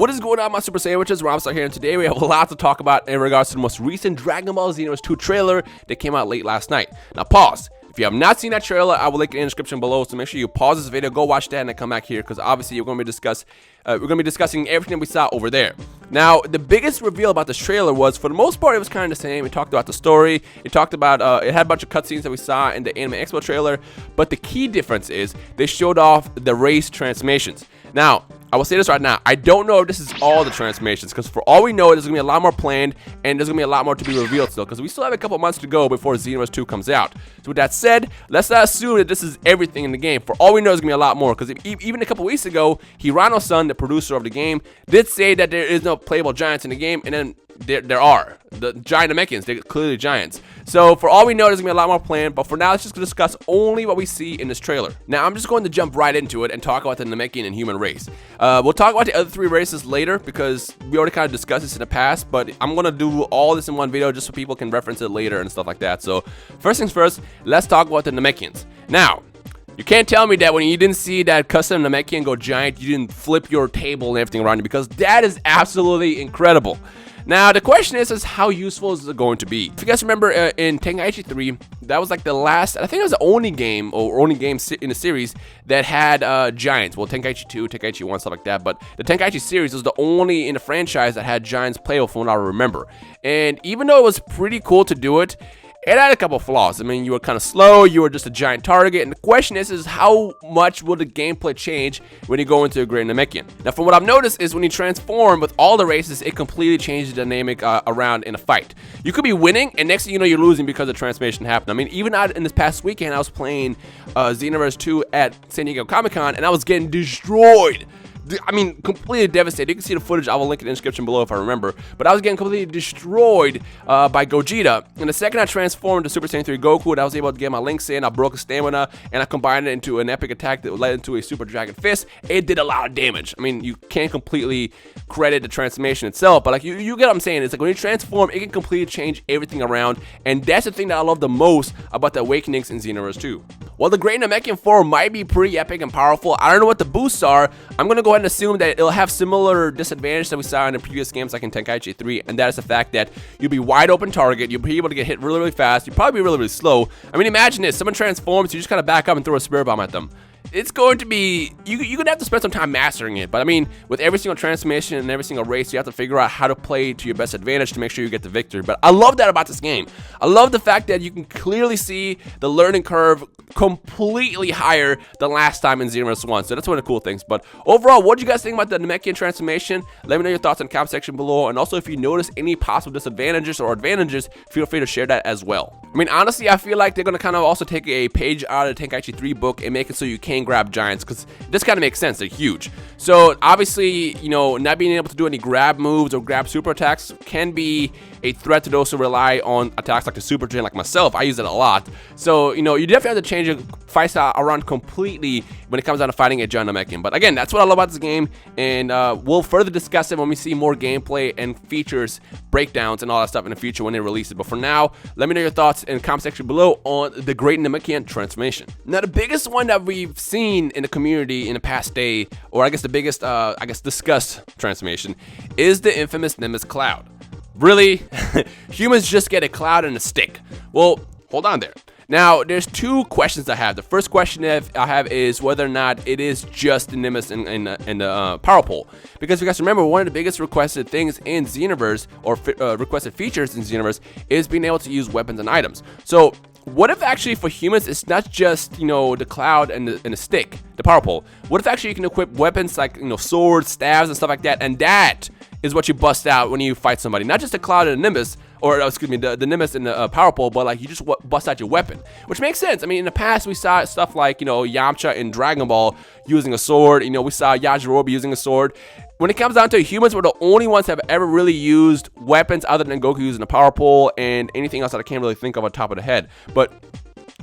What is going on, my Super Sandwiches? Rhymestyle here, and today we have a lot to talk about in regards to the most recent Dragon Ball Xenoverse 2 trailer that came out late last night. Now pause. If you have not seen that trailer, I will link it in the description below, so make sure you pause this video, go watch that, and then come back here, because obviously we're going to be discussing everything we saw over there. Now, the biggest reveal about this trailer was, for the most part, it was kind of the same. It talked about the story. It talked about, it had a bunch of cutscenes that we saw in the Anime Expo trailer, but the key difference is they showed off the race transformations. Now, I will say this right now, I don't know if this is all the transformations, because for all we know, there's going to be a lot more planned, and there's going to be a lot more to be revealed still, because we still have a couple months to go before Xenoverse 2 comes out. So with that said, let's not assume that this is everything in the game. For all we know, there's going to be a lot more, because even a couple weeks ago, Hirano-san, the producer of the game, did say that there is no playable giants in the game, and then there are. The giant Namekians, they're clearly giants. So for all we know, there's going to be a lot more planned, but for now, let's just discuss only what we see in this trailer. Now, I'm just going to jump right into it and talk about the Namekian and human race. We'll talk about the other three races later, because we already kind of discussed this in the past, but I'm going to do all this in one video just so people can reference it later and stuff like that. So first things first, let's talk about the Namekians. Now, you can't tell me that when you didn't see that custom Namekian go giant, you didn't flip your table and everything around you, because that is absolutely incredible. Now, the question is how useful is it going to be? If you guys remember in Tenkaichi 3, that was like the last, I think it was the only game, or only game in the series that had giants. Well, Tenkaichi 2, Tenkaichi 1, stuff like that, but the Tenkaichi series was the only in the franchise that had giants playable from what I remember. And even though it was pretty cool to do it, it had a couple flaws. I mean, you were kind of slow, you were just a giant target, and the question is how much will the gameplay change when you go into a Great Namekian? Now, from what I've noticed is when you transform with all the races, it completely changes the dynamic around in a fight. You could be winning, and next thing you know, you're losing because the transformation happened. I mean, even out in this past weekend, I was playing Xenoverse 2 at San Diego Comic-Con, and I was getting destroyed. I mean, completely devastated. You can see the footage. I will link it in the description below if I remember. But I was getting completely destroyed by Gogeta. And the second I transformed to Super Saiyan 3 Goku, and I was able to get my links in, I broke his stamina, and I combined it into an epic attack that led into a Super Dragon Fist. It did a lot of damage. I mean, you can't completely credit the transformation itself, but like you get what I'm saying. It's like when you transform, it can completely change everything around. And that's the thing that I love the most about the Awakenings in Xenoverse 2. While the Great Namekian form might be pretty epic and powerful, I don't know what the boosts are. I'm going to go ahead and assume that it'll have similar disadvantage that we saw in the previous games like in Tenkaichi 3, and that is the fact that you'll be wide open target, you'll be able to get hit really, really fast, you'll probably be really, really slow. I mean, imagine this, someone transforms, you just kind of back up and throw a spirit bomb at them. It's going to be, you're going to have to spend some time mastering it, but I mean, with every single transformation and every single race, you have to figure out how to play to your best advantage to make sure you get the victory. But I love that about this game. I love the fact that you can clearly see the learning curve completely higher than last time in Xenoverse 1, so that's one of the cool things. But overall, what do you guys think about the Namekian transformation? Let me know your thoughts in the comment section below, and also if you notice any possible disadvantages or advantages, feel free to share that as well. I mean, honestly, I feel like they're going to kind of also take a page out of the Tenkaichi 3 book and make it so you can grab giants, because this kind of makes sense. They're huge. So obviously, you know, not being able to do any grab moves or grab super attacks can be a threat to those who rely on attacks like the Super Drain, like myself. I use it a lot. So, you know, you definitely have to change your fight style around completely when it comes down to fighting a giant Namekian. But again, that's what I love about this game, and we'll further discuss it when we see more gameplay and features, breakdowns, and all that stuff in the future when they release it. But for now, let me know your thoughts in the comment section below on the Great Namekian transformation. Now, the biggest one that we've seen in the community in the past day, or I guess the biggest, discussed transformation, is the infamous Nimbus Cloud. Really? Humans just get a cloud and a stick. Well, hold on there. Now, there's two questions I have. The first question I have is whether or not it is just the Nimbus and the Power Pole. Because you guys remember, one of the biggest requested things in Xenoverse, or requested features in Xenoverse, is being able to use weapons and items. So, what if actually for humans it's not just, you know, the cloud and the stick, the Power Pole? What if actually you can equip weapons like, you know, swords, staves, and stuff like that, and that is what you bust out when you fight somebody? Not just the cloud and the Nimbus, or excuse me, the Nimbus and the Power Pole, but like you just bust out your weapon, which makes sense. I mean, in the past we saw stuff like, you know, Yamcha in Dragon Ball using a sword. You know, we saw Yajirobe using a sword. When it comes down to it, humans were the only ones that have ever really used weapons other than Goku using the Power Pole and anything else that I can't really think of on top of the head. But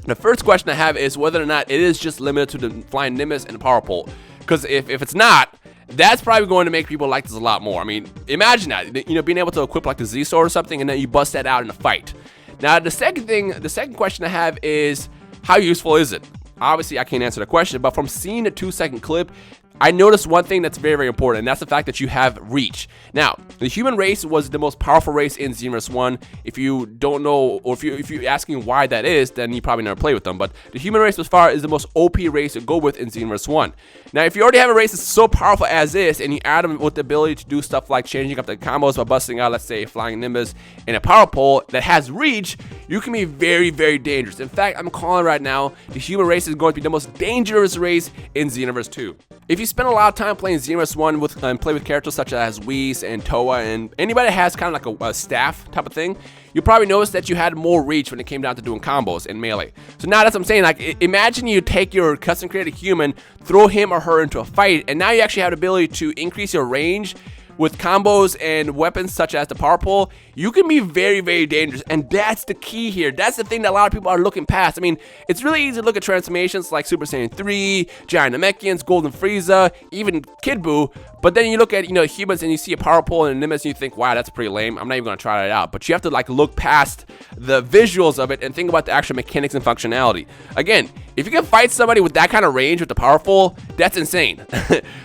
the first question I have is whether or not it is just limited to the flying Nimbus and the Power Pole. Because if it's not, that's probably going to make people like this a lot more. I mean, imagine that, you know, being able to equip like the Z sword or something, and then you bust that out in a fight. Now, the second question I have is, how useful is it? Obviously, I can't answer the question, but from seeing the 2-second clip, I noticed one thing that's very, very important, and that's the fact that you have reach. Now, the human race was the most powerful race in Xenoverse 1. If you don't know, or if you're asking why that is, then you probably never played with them. But the human race as far is the most OP race to go with in Xenoverse 1. Now, if you already have a race that's so powerful as is, and you add them with the ability to do stuff like changing up the combos by busting out, let's say, flying Nimbus and a power pole that has reach, you can be very, very dangerous. In fact, I'm calling right now, the human race is going to be the most dangerous race in Xenoverse 2. If you spend a lot of time playing Xenoverse 1 and play with characters such as Whis and Toa and anybody that has kind of like a staff type of thing, you probably noticed that you had more reach when it came down to doing combos in melee. So now that's what I'm saying, like imagine you take your custom created human, throw him or her into a fight, and now you actually have the ability to increase your range with combos and weapons such as the power pole. You can be very, very dangerous, and that's the key here. That's the thing that a lot of people are looking past. I mean, it's really easy to look at transformations like Super Saiyan 3, Giant Namekians, Golden Frieza, even Kid Buu, but then you look at, humans and you see a power pole and a Nimbus and you think, wow, that's pretty lame. I'm not even gonna try that out. But you have to like look past the visuals of it and think about the actual mechanics and functionality. Again, if you can fight somebody with that kind of range with the powerful, that's insane.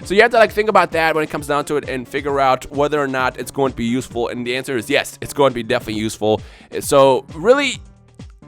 So you have to like think about that when it comes down to it and figure out whether or not it's going to be useful. And the answer is yes, it's going to be definitely useful. So really,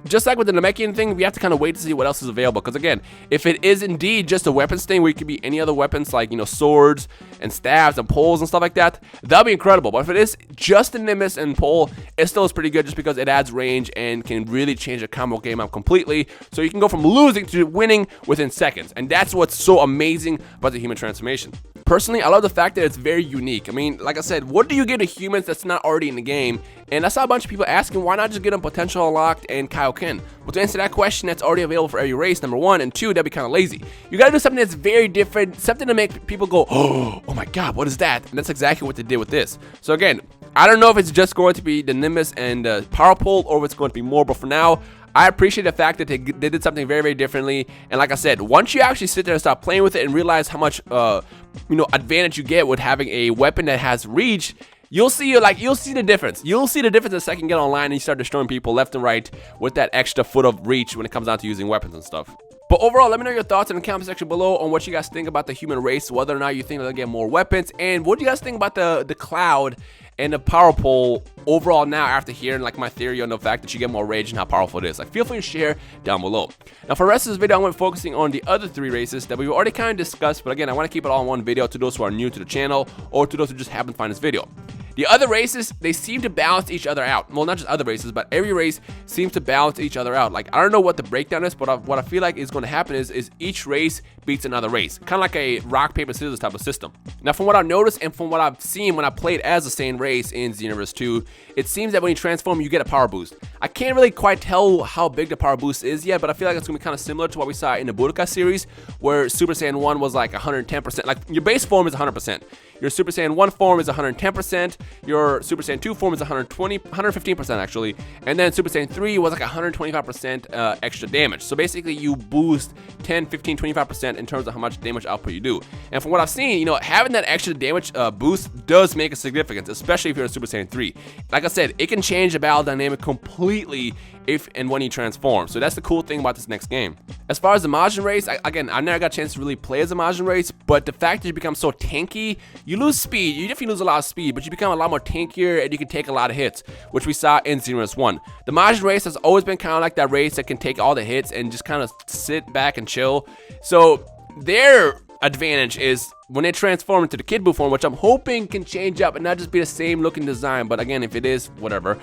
just like with the Namekian thing, we have to kind of wait to see what else is available. Because again, if it is indeed just a weapons thing where it could be any other weapons like, swords and staves and poles and stuff like that, that'll be incredible. But if it is just a Nimbus and pole, it still is pretty good just because it adds range and can really change a combo game up completely. So you can go from losing to winning within seconds. And that's what's so amazing about the human transformation. Personally, I love the fact that it's very unique. I mean, like I said, what do you get to humans that's not already in the game? And I saw a bunch of people asking, why not just get them Potential Unlocked and Kaioken? Well, to answer that question, that's already available for every race, number one, and two, that'd be kind of lazy. You gotta do something that's very different, something to make people go, oh my god, what is that? And that's exactly what they did with this. So again, I don't know if it's just going to be the Nimbus and the Power Pole, or if it's going to be more, but for now, I appreciate the fact that they did something very, very differently. And like I said, once you actually sit there and start playing with it and realize how much, advantage you get with having a weapon that has reach, you'll see the difference. You'll see the difference the second you get online and you start destroying people left and right with that extra foot of reach when it comes down to using weapons and stuff. But overall, let me know your thoughts in the comment section below on what you guys think about the human race, whether or not you think they'll get more weapons, and what do you guys think about the cloud and the power pole overall now after hearing like my theory on the fact that you get more rage and how powerful it is. Like, feel free to share down below. Now for the rest of this video, I'm going to be focusing on the other three races that we've already kind of discussed, but again, I want to keep it all in one video to those who are new to the channel or to those who just happen to find this video. The other races, they seem to balance each other out. Well, not just other races, but every race seems to balance each other out. Like, I don't know what the breakdown is, but what I feel like is going to happen is each race beats another race. Kind of like a rock, paper, scissors type of system. Now, from what I've noticed and from what I've seen when I played as the same race in Xenoverse 2, it seems that when you transform, you get a power boost. I can't really quite tell how big the power boost is yet, but I feel like it's going to be kind of similar to what we saw in the Budokai series, where Super Saiyan 1 was like 110%. Like, your base form is 100%. Your Super Saiyan 1 form is 110%. Your Super Saiyan 2 form is 115% actually. And then Super Saiyan 3 was like 125% extra damage. So basically you boost 10, 15, 25% in terms of how much damage output you do. And from what I've seen, having that extra damage boost does make a significance, especially if you're in Super Saiyan 3. Like I said, it can change the battle dynamic completely if and when you transform. So that's the cool thing about this next game. As far as the Majin race, again, I never got a chance to really play as a Majin race, but the fact that you become so tanky, you lose speed. You definitely lose a lot of speed, but you become a lot more tankier and you can take a lot of hits, which we saw in Xenoverse 1. The Majin race has always been kind of like that race that can take all the hits and just kind of sit back and chill. So their advantage is when they transform into the Kid Buu form, which I'm hoping can change up and not just be the same looking design, but again, if it is, whatever.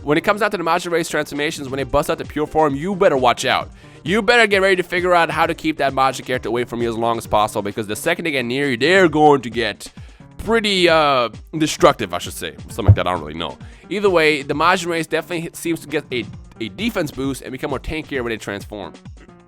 When it comes down to the Majin race transformations, when they bust out the pure form, you better watch out. You better get ready to figure out how to keep that Majin character away from you as long as possible, because the second they get near you, they're going to get pretty destructive, I should say. Something like that, I don't really know. Either way, the Majin race definitely seems to get a defense boost and become more tankier when they transform.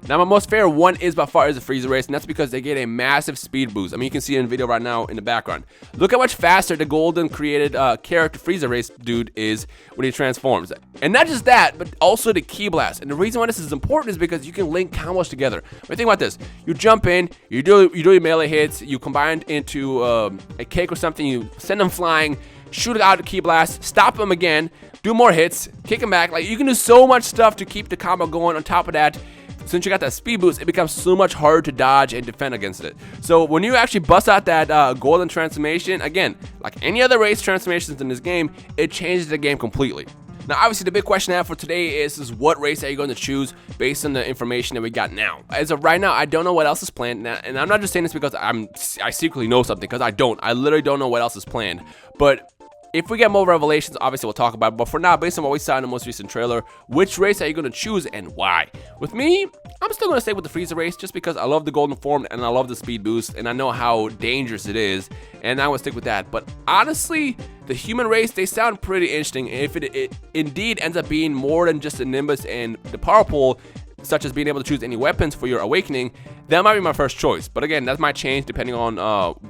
Now, my most favorite one is by far is the Frieza race, and that's because they get a massive speed boost. I mean, you can see it in the video right now in the background. Look how much faster the golden created character Frieza race dude is when he transforms. And not just that, but also the Ki Blast. And the reason why this is important is because you can link combos together. But think about this. You jump in, you do your melee hits, you combine into a CaC or something, you send them flying, shoot it out the Ki Blast, stop them again, do more hits, kick them back. Like, you can do so much stuff to keep the combo going. On top of that, since you got that speed boost, it becomes so much harder to dodge and defend against it. So when you actually bust out that golden transformation, again, like any other race transformations in this game, it changes the game completely. Now, obviously, the big question I have for today is what race are you going to choose based on the information that we got now? As of right now, I don't know what else is planned, and I'm not just saying this because I secretly know something, because I don't. I literally don't know what else is planned. But if we get more revelations, obviously we'll talk about it. But for now, based on what we saw in the most recent trailer, which race are you going to choose and why? With me, I'm still going to stay with the Frieza race just because I love the golden form and I love the speed boost and I know how dangerous it is, and I will stick with that. But honestly, the human race, they sound pretty interesting. If it indeed ends up being more than just a Nimbus and the power pool, such as being able to choose any weapons for your awakening, that might be my first choice. But again, that might change depending on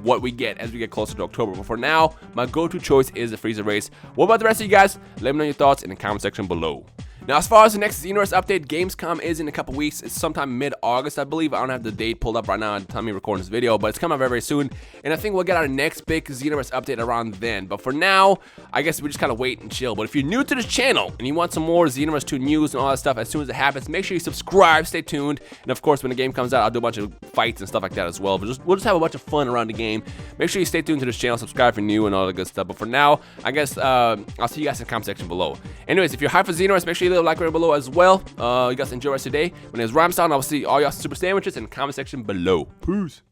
what we get as we get closer to October. But for now, my go-to choice is the Frieza race. What about the rest of you guys? Let me know your thoughts in the comment section below. Now, as far as the next Xenoverse update, Gamescom is in a couple weeks. It's sometime mid-August, I believe. I don't have the date pulled up right now at the time of recording this video, but it's coming up very, very soon. And I think we'll get our next big Xenoverse update around then. But for now, I guess we just kind of wait and chill. But if you're new to this channel and you want some more Xenoverse 2 news and all that stuff as soon as it happens, make sure you subscribe, stay tuned. And of course, when the game comes out, I'll do a bunch of fights and stuff like that as well. But we'll just have a bunch of fun around the game. Make sure you stay tuned to this channel, subscribe if you're new and all that good stuff. But for now, I guess I'll see you guys in the comment section below. Anyways, if you're hyped for Xenoverse, make sure you leave a like right below as well. You guys enjoy the rest of your day. My name is Rhymestyle, and I will see all y'all super sandwiches in the comment section below. Peace.